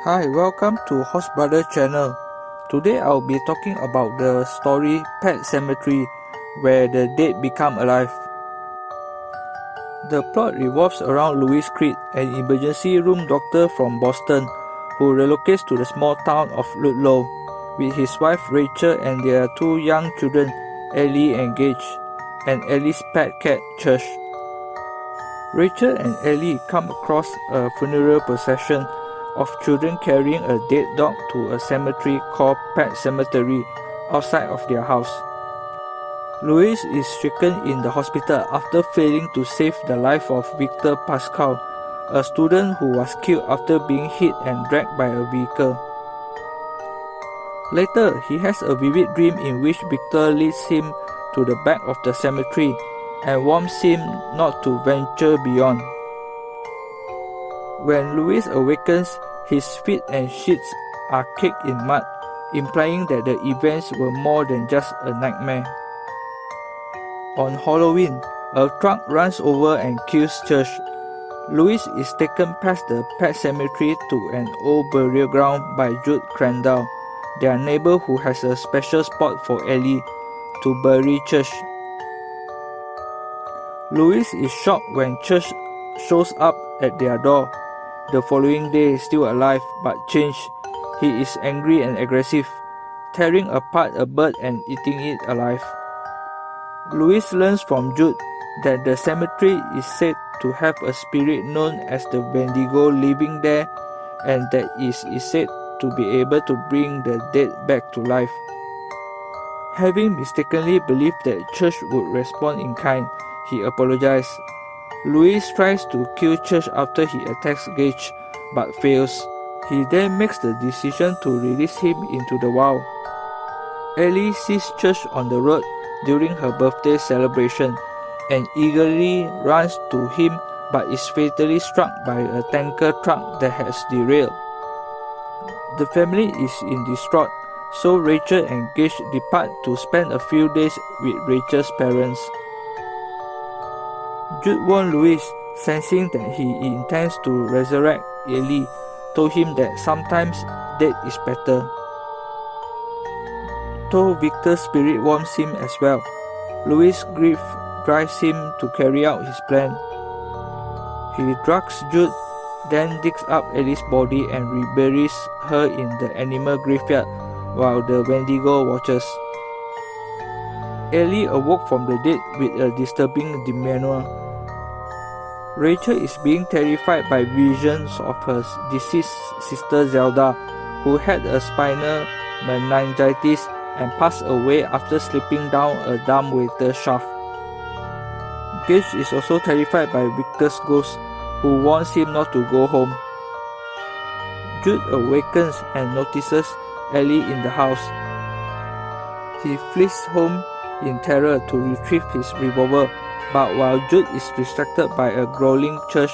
Hi, welcome to Horse Brother channel. Today I'll be talking about the story Pet Sematary, where the dead become alive. The plot revolves around Louis Creed, an emergency room doctor from Boston, who relocates to the small town of Ludlow with his wife Rachel and their two young children, Ellie and Gage, and Ellie's pet cat Church. Rachel and Ellie come across a funeral procession of children carrying a dead dog to a cemetery called Pet Cemetery outside of their house. Louis is stricken in the hospital after failing to save the life of Victor Pascal, a student who was killed after being hit and dragged by a vehicle. Later, he has a vivid dream in which Victor leads him to the back of the cemetery and warns him not to venture beyond. When Louis awakens, his feet and sheets are caked in mud, implying that the events were more than just a nightmare. On Halloween, a truck runs over and kills Church. Louis is taken past the pet cemetery to an old burial ground by Jude Crandall, their neighbor who has a special spot for Ellie to bury Church. Louis is shocked when Church shows up at their door. The following day, still alive but changed, he is angry and aggressive, tearing apart a bird and eating it alive. Louis learns from Jude that the cemetery is said to have a spirit known as the Wendigo living there, and that it is said to be able to bring the dead back to life. Having mistakenly believed that Church would respond in kind, he apologized. Louis tries to kill Church after he attacks Gage, but fails. He then makes the decision to release him into the wild. Ellie sees Church on the road during her birthday celebration and eagerly runs to him, but is fatally struck by a tanker truck that has derailed. The family is in distraught, so Rachel and Gage depart to spend a few days with Rachel's parents. Jude warned Louis, sensing that he intends to resurrect Ellie, told him that sometimes death is better. Though Victor's spirit warms him as well, Louis' grief drives him to carry out his plan. He drugs Jude, then digs up Ellie's body and reburies her in the animal graveyard while the Wendigo watches. Ellie awoke from the dead with a disturbing demeanor. Rachel is being terrified by visions of her deceased sister Zelda, who had a spinal meningitis and passed away after slipping down a dumbwaiter shaft. Gage is also terrified by Victor's ghost, who warns him not to go home. Jude awakens and notices Ellie in the house. He flees home in terror to retrieve his revolver, but while Jude is distracted by a growling Church,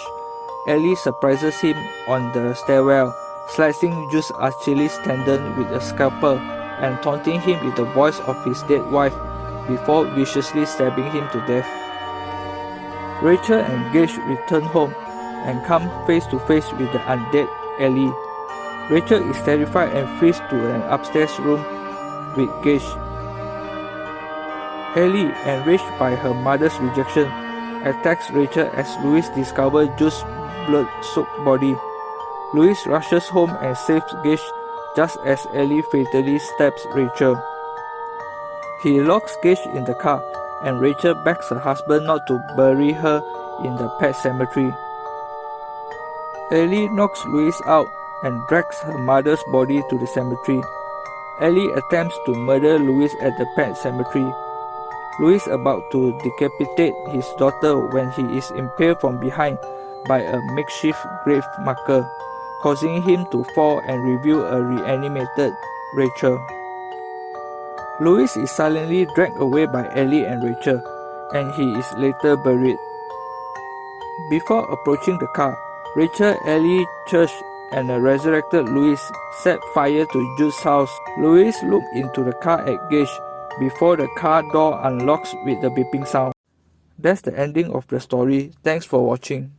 Ellie surprises him on the stairwell, slicing Jude's Achilles tendon with a scalpel and taunting him with the voice of his dead wife before viciously stabbing him to death. Rachel and Gage return home and come face to face with the undead Ellie. Rachel is terrified and flees to an upstairs room with Gage. Ellie, enraged by her mother's rejection, attacks Rachel as Louis discovers Jude's blood-soaked body. Louis rushes home and saves Gage just as Ellie fatally stabs Rachel. He locks Gage in the car, and Rachel begs her husband not to bury her in the pet cemetery. Ellie knocks Louis out and drags her mother's body to the cemetery. Ellie attempts to murder Louis at the pet cemetery. Louis about to decapitate his daughter when he is impaled from behind by a makeshift grave marker, causing him to fall and reveal a reanimated Rachel. Louis is silently dragged away by Ellie and Rachel, and he is later buried. Before approaching the car, Rachel, Ellie, Church, and a resurrected Louis set fire to Jude's house. Louis looked into the car at Gage before the car door unlocks with the beeping sound. That's the ending of the story. Thanks for watching.